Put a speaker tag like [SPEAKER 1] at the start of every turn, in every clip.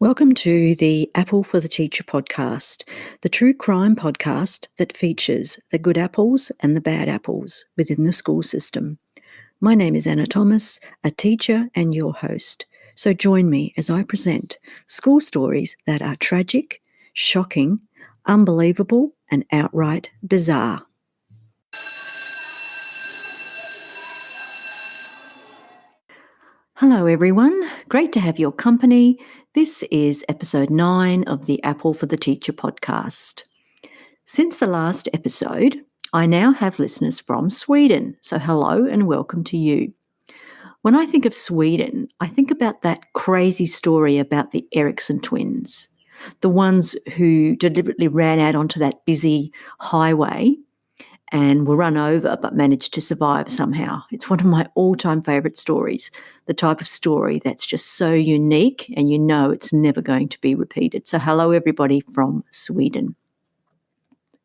[SPEAKER 1] Welcome to the Apple for the Teacher podcast, the true crime podcast that features the good apples and the bad apples within the school system. My name is Anna Thomas, a teacher and your host. So join me as I present school stories that are tragic, shocking, unbelievable, and outright bizarre. Hello everyone, great to have your company. This is episode 9 of the Apple for the Teacher podcast. Since the last episode, I now have listeners from Sweden, so hello and welcome to you. When I think of Sweden, I think about that crazy story about the Eriksson twins, the ones who deliberately ran out onto that busy highway and were run over but managed to survive somehow. It's one of my all-time favourite stories, the type of story that's just so unique and you know it's never going to be repeated. So hello everybody from Sweden.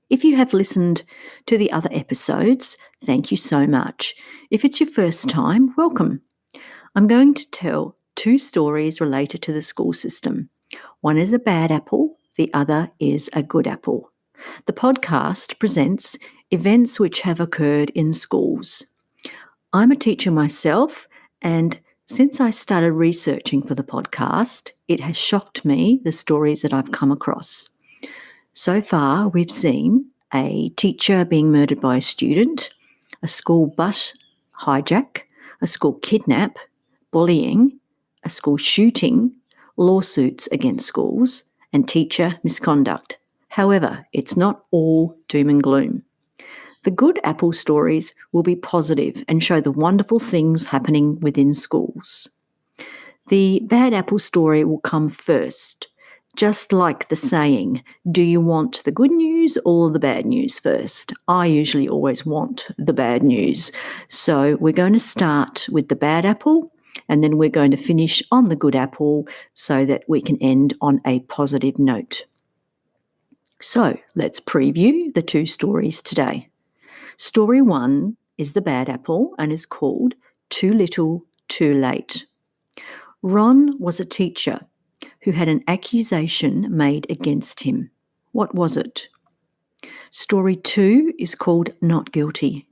[SPEAKER 1] If you have listened to the other episodes, thank you so much. If it's your first time, welcome. I'm going to tell 2 stories related to the school system. One is a bad apple, the other is a good apple. The podcast presents events which have occurred in schools. I'm a teacher myself, and since I started researching for the podcast, it has shocked me the stories that I've come across. So far, we've seen a teacher being murdered by a student, a school bus hijack, a school kidnap, bullying, a school shooting, lawsuits against schools, and teacher misconduct. However, it's not all doom and gloom. The good apple stories will be positive and show the wonderful things happening within schools. The bad apple story will come first, just like the saying, do you want the good news or the bad news first? I usually always want the bad news. So we're going to start with the bad apple, and then we're going to finish on the good apple so that we can end on a positive note. So let's preview the 2 stories today. Story 1 is the bad apple and is called Too Little, Too Late. Ron was a teacher who had an accusation made against him. What was it? Story 2 is called Not Guilty.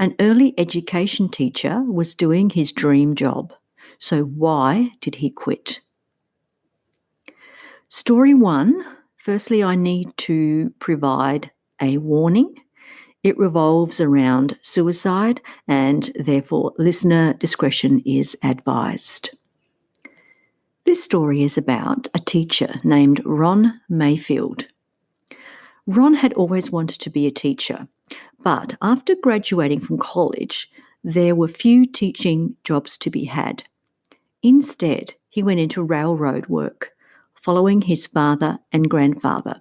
[SPEAKER 1] An early education teacher was doing his dream job. So why did he quit? Story 1, firstly, I need to provide a warning. It revolves around suicide and therefore listener discretion is advised. This story is about a teacher named Ron Mayfield. Ron had always wanted to be a teacher, but after graduating from college, there were few teaching jobs to be had. Instead, he went into railroad work, following his father and grandfather.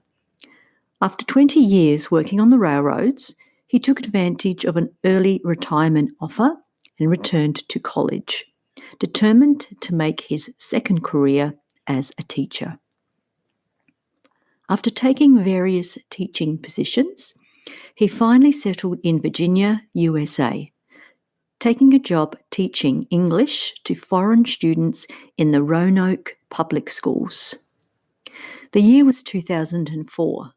[SPEAKER 1] After 20 years working on the railroads, he took advantage of an early retirement offer and returned to college, determined to make his second career as a teacher. After taking various teaching positions, he finally settled in Virginia, USA, taking a job teaching English to foreign students in the Roanoke Public Schools. The year was 2004.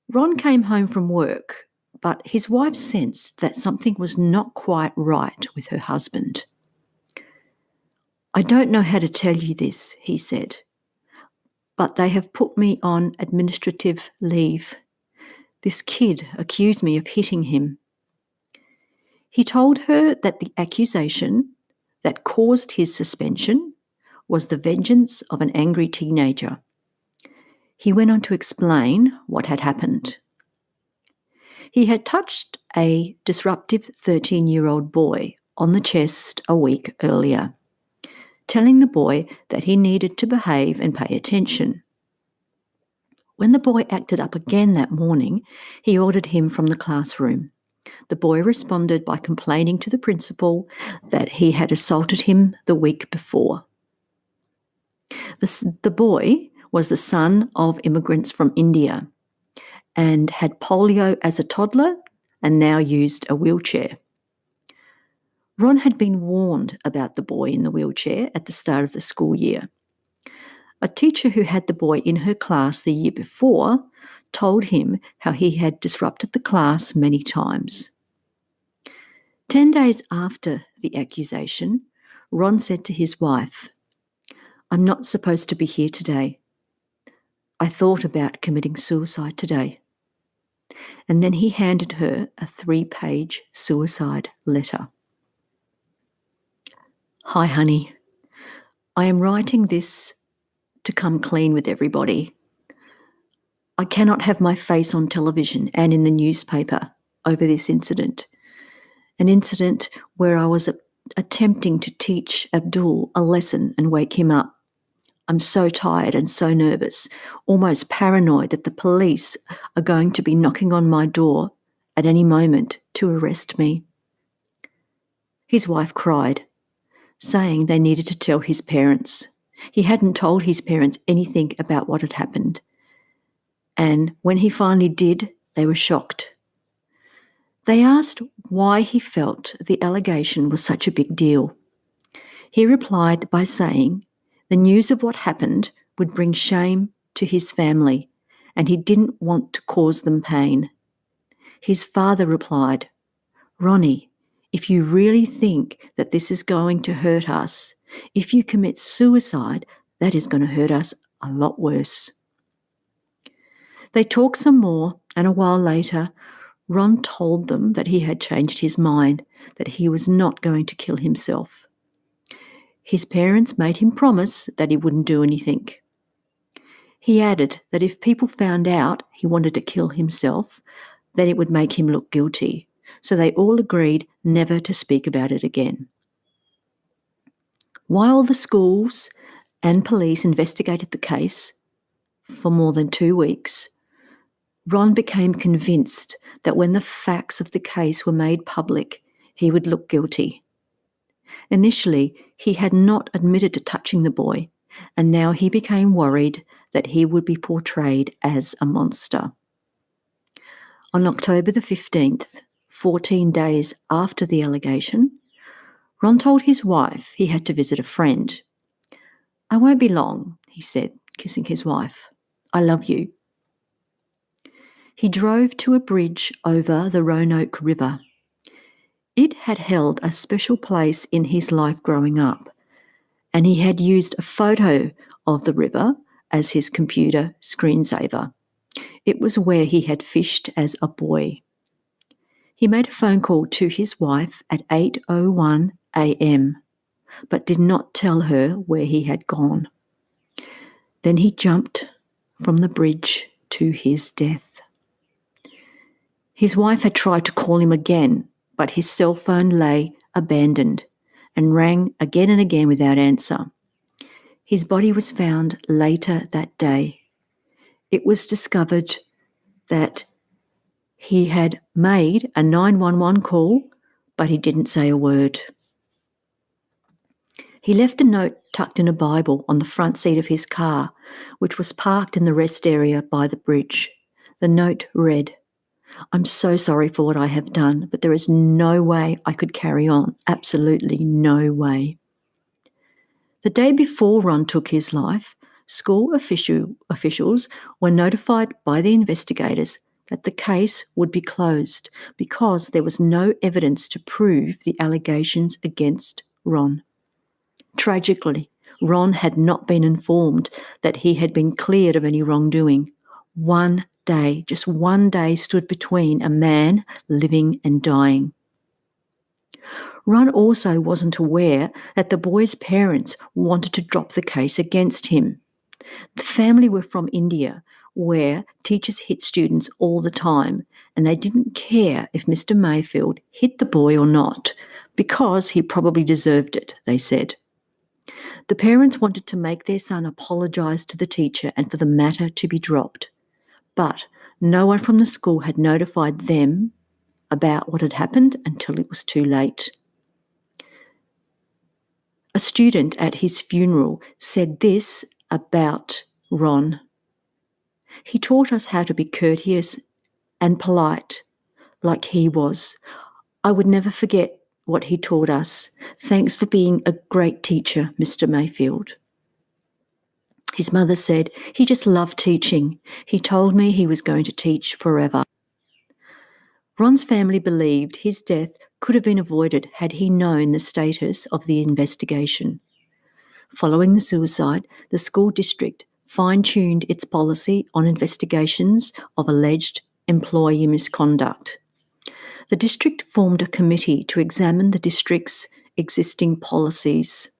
[SPEAKER 1] Ron came home from work, but his wife sensed that something was not quite right with her husband. I don't know how to tell you this, he said, but they have put me on administrative leave. This kid accused me of hitting him. He told her that the accusation that caused his suspension was the vengeance of an angry teenager. He went on to explain what had happened. He had touched a disruptive 13-year-old boy on the chest a week earlier, telling the boy that he needed to behave and pay attention. When the boy acted up again that morning, he ordered him from the classroom. The boy responded by complaining to the principal that he had assaulted him the week before. The boy was the son of immigrants from India and had polio as a toddler and now used a wheelchair. Ron had been warned about the boy in the wheelchair at the start of the school year. A teacher who had the boy in her class the year before told him how he had disrupted the class many times. 10 days after the accusation, Ron said to his wife, "I'm not supposed to be here today. I thought about committing suicide today." And then he handed her a 3-page suicide letter. "Hi, honey. I am writing this to come clean with everybody. I cannot have my face on television and in the newspaper over this incident. An incident where I was attempting to teach Abdul a lesson and wake him up. I'm so tired and so nervous, almost paranoid that the police are going to be knocking on my door at any moment to arrest me." His wife cried, saying they needed to tell his parents. He hadn't told his parents anything about what had happened. And when he finally did, they were shocked. They asked why he felt the allegation was such a big deal. He replied by saying the news of what happened would bring shame to his family, and he didn't want to cause them pain. His father replied, "Ronnie, if you really think that this is going to hurt us, if you commit suicide, that is going to hurt us a lot worse." They talked some more, and a while later, Ron told them that he had changed his mind, that he was not going to kill himself. His parents made him promise that he wouldn't do anything. He added that if people found out he wanted to kill himself, then it would make him look guilty, so they all agreed never to speak about it again. While the schools and police investigated the case for more than 2 weeks, Ron became convinced that when the facts of the case were made public, he would look guilty. Initially, he had not admitted to touching the boy, and now he became worried that he would be portrayed as a monster. On October the 15th, 14 days after the allegation, Ron told his wife he had to visit a friend. "I won't be long," he said, kissing his wife. "I love you." He drove to a bridge over the Roanoke River. It had held a special place in his life growing up, and he had used a photo of the river as his computer screensaver. It was where he had fished as a boy. He made a phone call to his wife at 8:01 a.m., but did not tell her where he had gone. Then he jumped from the bridge to his death. His wife had tried to call him again, but his cell phone lay abandoned and rang again and again without answer. His body was found later that day. It was discovered that he had made a 911 call, but he didn't say a word. He left a note tucked in a Bible on the front seat of his car, which was parked in the rest area by the bridge. The note read, "I'm so sorry for what I have done, but there is no way I could carry on. Absolutely no way." The day before Ron took his life, school officials were notified by the investigators that the case would be closed because there was no evidence to prove the allegations against Ron. Tragically, Ron had not been informed that he had been cleared of any wrongdoing. One day, just one day, stood between a man living and dying. Ron also wasn't aware that the boy's parents wanted to drop the case against him. The family were from India, where teachers hit students all the time, and they didn't care if Mr. Mayfield hit the boy or not, because he probably deserved it, they said. The parents wanted to make their son apologise to the teacher and for the matter to be dropped, but no one from the school had notified them about what had happened until it was too late. A student at his funeral said this about Ron: "He taught us how to be courteous and polite like he was. I would never forget what he taught us. Thanks for being a great teacher, Mr. Mayfield." His mother said he just loved teaching. He told me he was going to teach forever. Ron's family believed his death could have been avoided had he known the status of the investigation. Following the suicide, the school district fine-tuned its policy on investigations of alleged employee misconduct. The district formed a committee to examine the district's existing policies.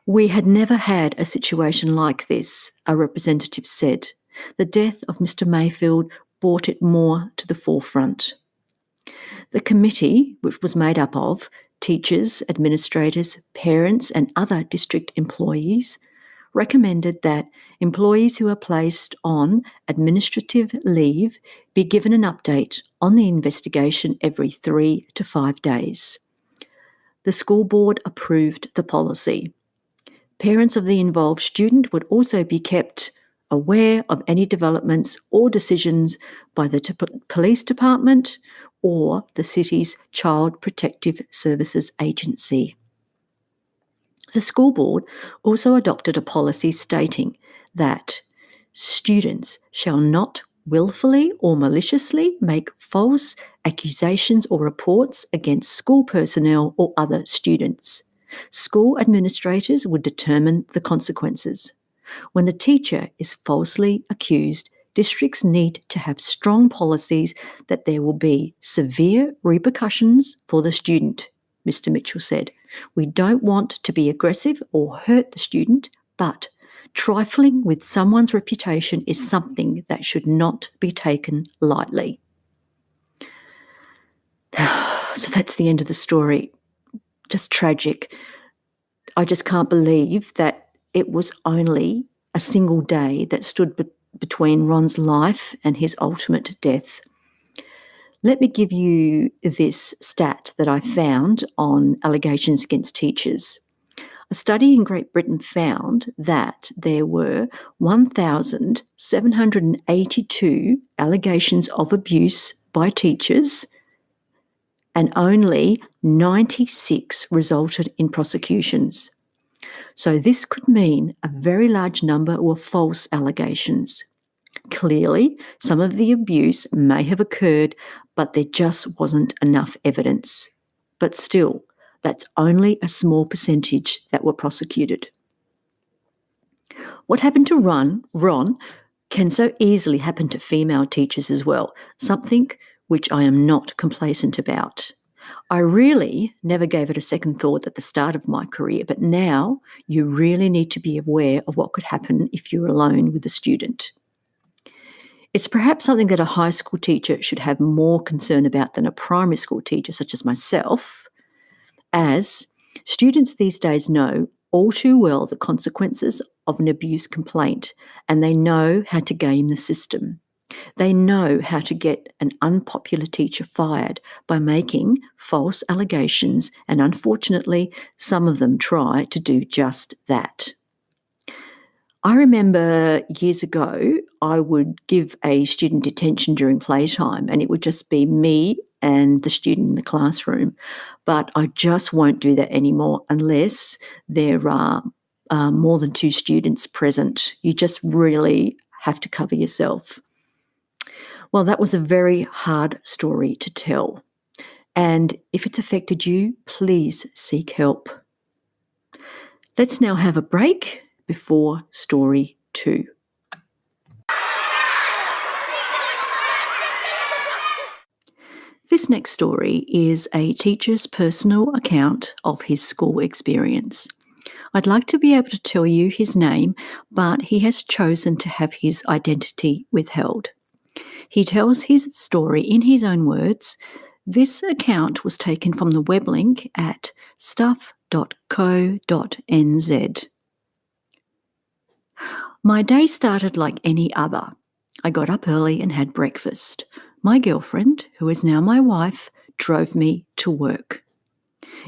[SPEAKER 1] "We had never had a situation like this," a representative said. "The death of Mr. Mayfield brought it more to the forefront." The committee, which was made up of teachers, administrators, parents, and other district employees, recommended that employees who are placed on administrative leave be given an update on the investigation every 3 to 5 days. The school board approved the policy. Parents of the involved student would also be kept aware of any developments or decisions by the police department or the city's Child Protective Services Agency. The school board also adopted a policy stating that students shall not willfully or maliciously make false accusations or reports against school personnel or other students. School administrators would determine the consequences. When a teacher is falsely accused, districts need to have strong policies that there will be severe repercussions for the student, Mr. Mitchell said. "We don't want to be aggressive or hurt the student, but trifling with someone's reputation is something that should not be taken lightly." So that's the end of the story. Just tragic. I just can't believe that it was only a single day that stood between Ron's life and his ultimate death. Let me give you this stat that I found on allegations against teachers. A study in Great Britain found that there were 1,782 allegations of abuse by teachers, and only 96 resulted in prosecutions. So this could mean a very large number were false allegations. Clearly, some of the abuse may have occurred, but there just wasn't enough evidence. But still, that's only a small percentage that were prosecuted. What happened to Ron can so easily happen to female teachers as well, something which I am not complacent about. I really never gave it a second thought at the start of my career, but now you really need to be aware of what could happen if you're alone with a student. It's perhaps something that a high school teacher should have more concern about than a primary school teacher such as myself, as students these days know all too well the consequences of an abuse complaint, and they know how to game the system. They know how to get an unpopular teacher fired by making false allegations, and unfortunately, some of them try to do just that. I remember years ago, I would give a student detention during playtime, and it would just be me and the student in the classroom. But I just won't do that anymore unless there are more than 2 students present. You just really have to cover yourself. Well, that was a very hard story to tell. And if it's affected you, please seek help. Let's now have a break before story 2. This next story is a teacher's personal account of his school experience. I'd like to be able to tell you his name, but he has chosen to have his identity withheld. He tells his story in his own words. This account was taken from the web link at stuff.co.nz. My day started like any other. I got up early and had breakfast. My girlfriend, who is now my wife, drove me to work.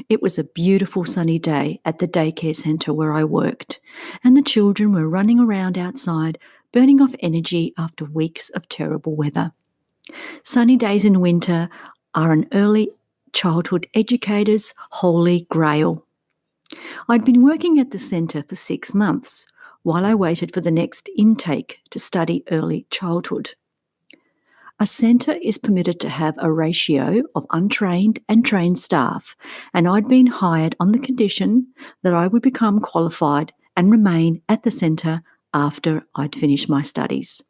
[SPEAKER 1] It was a beautiful sunny day at the daycare centre where I worked, and the children were running around outside, burning off energy after weeks of terrible weather. Sunny days in winter are an early childhood educator's holy grail. I'd been working at the centre for 6 months. while I waited for the next intake to study early childhood. A centre is permitted to have a ratio of untrained and trained staff, and I'd been hired on the condition that I would become qualified and remain at the centre after I'd finished my studies.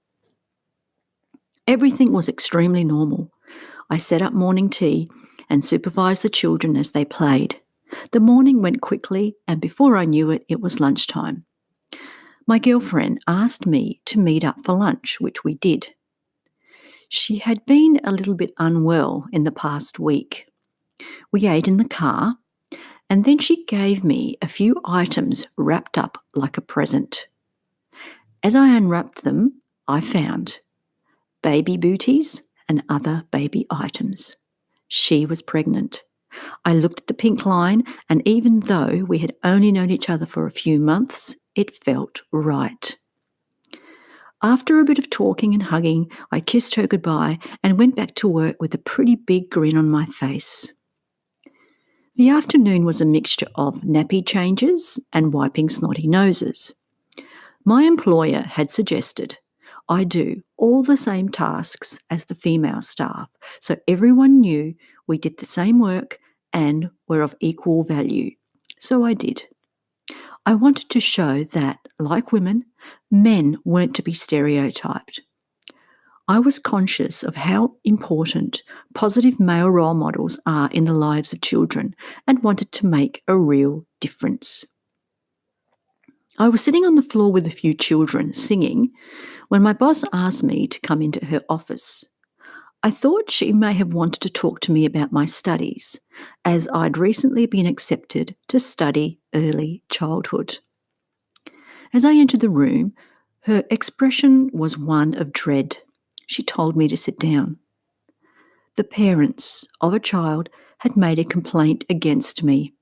[SPEAKER 1] Everything was extremely normal. I set up morning tea and supervised the children as they played. The morning went quickly, and before I knew it, it was lunchtime. My girlfriend asked me to meet up for lunch, which we did. She had been a little bit unwell in the past week. We ate in the car, and then she gave me a few items wrapped up like a present. As I unwrapped them, I found baby booties and other baby items. She was pregnant. I looked at the pink line, and even though we had only known each other for a few months, it felt right. After a bit of talking and hugging, I kissed her goodbye and went back to work with a pretty big grin on my face. The afternoon was a mixture of nappy changes and wiping snotty noses. My employer had suggested I do all the same tasks as the female staff, so everyone knew we did the same work and were of equal value. So I did. I wanted to show that, like women, men weren't to be stereotyped. I was conscious of how important positive male role models are in the lives of children and wanted to make a real difference. I was sitting on the floor with a few children singing when my boss asked me to come into her office. I thought she may have wanted to talk to me about my studies, as I'd recently been accepted to study early childhood. As I entered the room, her expression was one of dread. She told me to sit down. The parents of a child had made a complaint against me.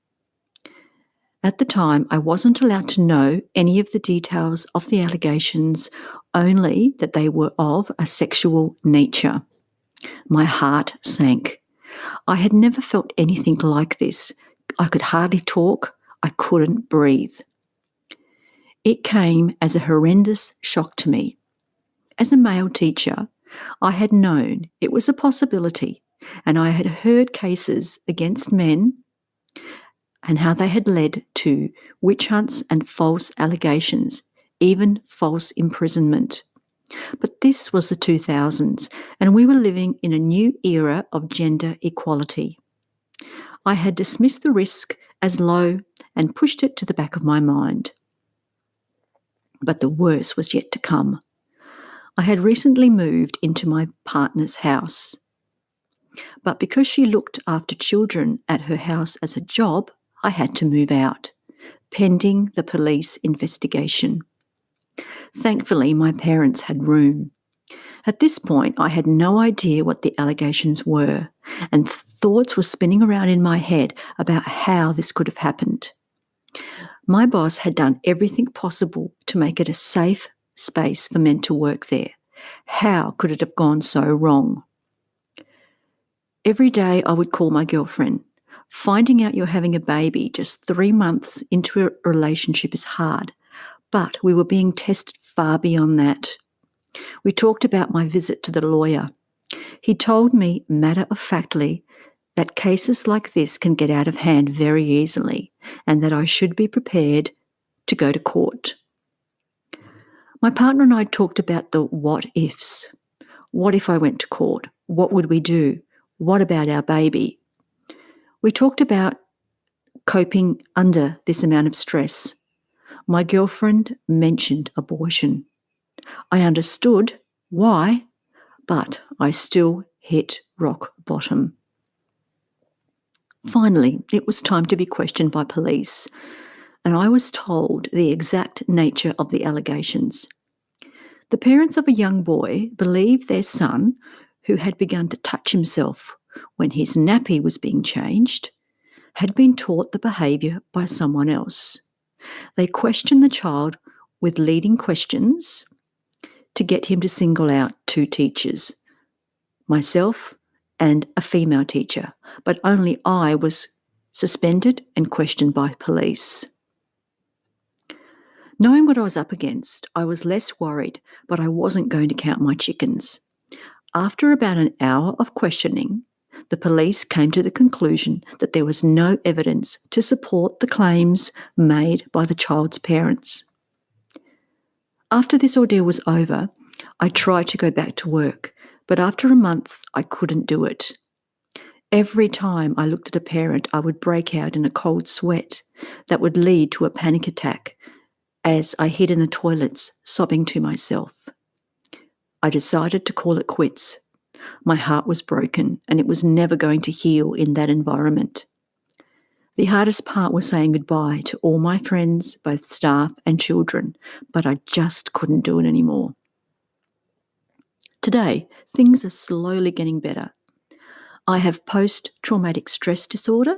[SPEAKER 1] At the time, I wasn't allowed to know any of the details of the allegations, only that they were of a sexual nature. My heart sank. I had never felt anything like this. I could hardly talk. I couldn't breathe. It came as a horrendous shock to me. As a male teacher, I had known it was a possibility, and I had heard cases against men and how they had led to witch hunts and false allegations, even false imprisonment. But this was the 2000s, and we were living in a new era of gender equality. I had dismissed the risk as low and pushed it to the back of my mind. But the worst was yet to come. I had recently moved into my partner's house. But because she looked after children at her house as a job, I had to move out, pending the police investigation. Thankfully, my parents had room. At this point, I had no idea what the allegations were, and thoughts were spinning around in my head about how this could have happened. My boss had done everything possible to make it a safe space for men to work there. How could it have gone so wrong? Every day I would call my girlfriend. Finding out you're having a baby just 3 months into a relationship is hard, but we were being tested far beyond that. We talked about my visit to the lawyer. He told me matter-of-factly that cases like this can get out of hand very easily and that I should be prepared to go to court. My partner and I talked about the what-ifs. What if I went to court? What would we do? What about our baby? We talked about coping under this amount of stress. My girlfriend mentioned abortion. I understood why, but I still hit rock bottom. Finally, it was time to be questioned by police, and I was told the exact nature of the allegations. The parents of a young boy believed their son, who had begun to touch himself when his nappy was being changed, had been taught the behaviour by someone else. They questioned the child with leading questions to get him to single out 2 teachers, myself and a female teacher, but only I was suspended and questioned by police. Knowing what I was up against, I was less worried, but I wasn't going to count my chickens. After about an hour of questioning, the police came to the conclusion that there was no evidence to support the claims made by the child's parents. After this ordeal was over, I tried to go back to work, but after a month, I couldn't do it. Every time I looked at a parent, I would break out in a cold sweat that would lead to a panic attack as I hid in the toilets, sobbing to myself. I decided to call it quits. My heart was broken and it was never going to heal in that environment. The hardest part was saying goodbye to all my friends, both staff and children, but I just couldn't do it anymore. Today, things are slowly getting better. I have post-traumatic stress disorder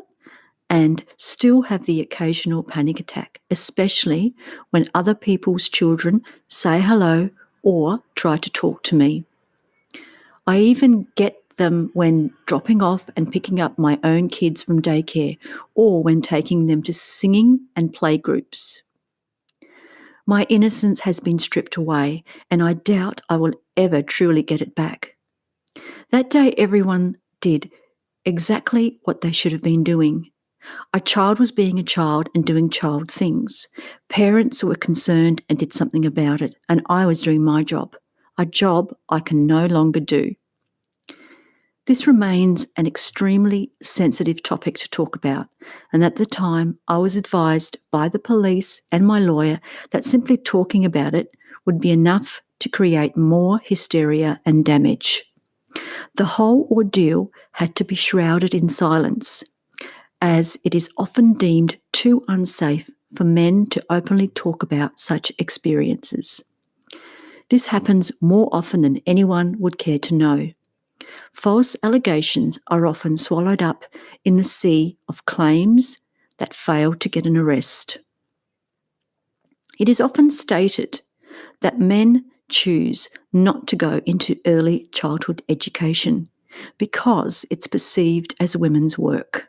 [SPEAKER 1] and still have the occasional panic attack, especially when other people's children say hello or try to talk to me. I even get them when dropping off and picking up my own kids from daycare or when taking them to singing and play groups. My innocence has been stripped away and I doubt I will ever truly get it back. That day everyone did exactly what they should have been doing. A child was being a child and doing child things. Parents were concerned and did something about it, and I was doing my job, a job I can no longer do. This remains an extremely sensitive topic to talk about, and at the time I was advised by the police and my lawyer that simply talking about it would be enough to create more hysteria and damage. The whole ordeal had to be shrouded in silence, as it is often deemed too unsafe for men to openly talk about such experiences. This happens more often than anyone would care to know. False allegations are often swallowed up in the sea of claims that fail to get an arrest. It is often stated that men choose not to go into early childhood education because it's perceived as women's work.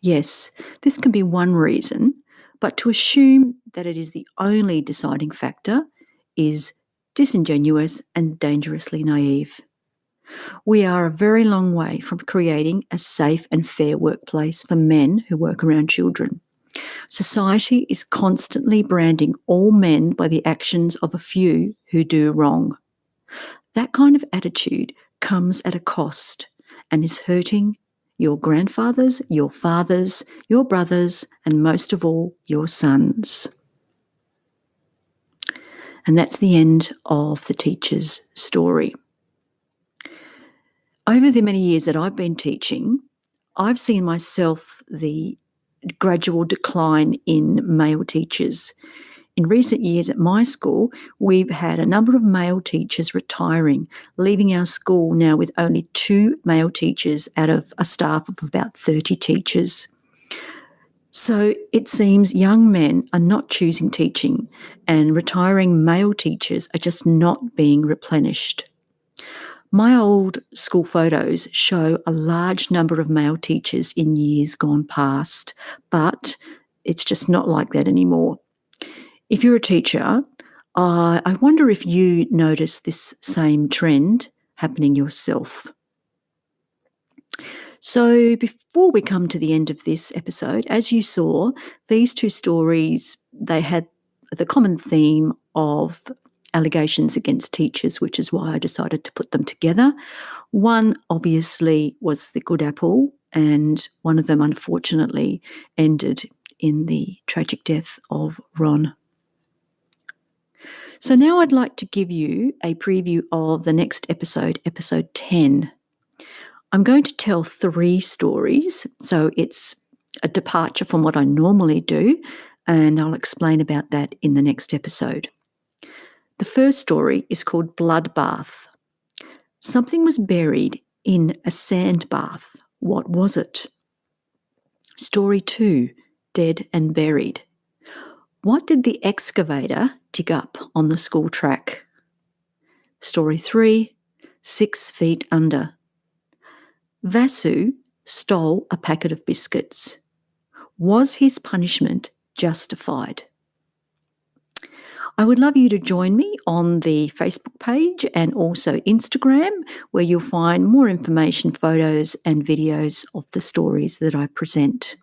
[SPEAKER 1] Yes, this can be one reason, but to assume that it is the only deciding factor is disingenuous and dangerously naive. We are a very long way from creating a safe and fair workplace for men who work around children. Society is constantly branding all men by the actions of a few who do wrong. That kind of attitude comes at a cost and is hurting your grandfathers, your fathers, your brothers, and most of all, your sons. And that's the end of the teacher's story. Over the many years that I've been teaching, I've seen myself the gradual decline in male teachers. In recent years at my school, we've had a number of male teachers retiring, leaving our school now with only 2 male teachers out of a staff of about 30 teachers. So it seems young men are not choosing teaching and retiring male teachers are just not being replenished. My old school photos show a large number of male teachers in years gone past, but it's just not like that anymore. If you're a teacher, I wonder if you notice this same trend happening yourself. So before we come to the end of this episode, as you saw, these 2 stories, they had the common theme of allegations against teachers, which is why I decided to put them together. One obviously was the good apple, and one of them unfortunately ended in the tragic death of Ron. So now I'd like to give you a preview of the next episode, episode 10. I'm going to tell 3 stories, so it's a departure from what I normally do, and I'll explain about that in the next episode. The first story is called Bloodbath. Something was buried in a sand bath. What was it? Story 2, Dead and Buried. What did the excavator dig up on the school track? Story 3, 6 feet under. Vasu stole a packet of biscuits. Was his punishment justified? I would love you to join me on the Facebook page and also Instagram, where you'll find more information, photos, and videos of the stories that I present.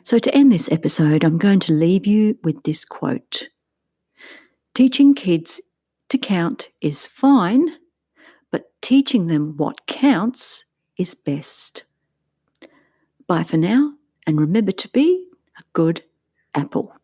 [SPEAKER 1] So, to end this episode, I'm going to leave you with this quote: "Teaching kids to count is fine, but teaching them what counts is best." Bye for now, and remember to be a good apple.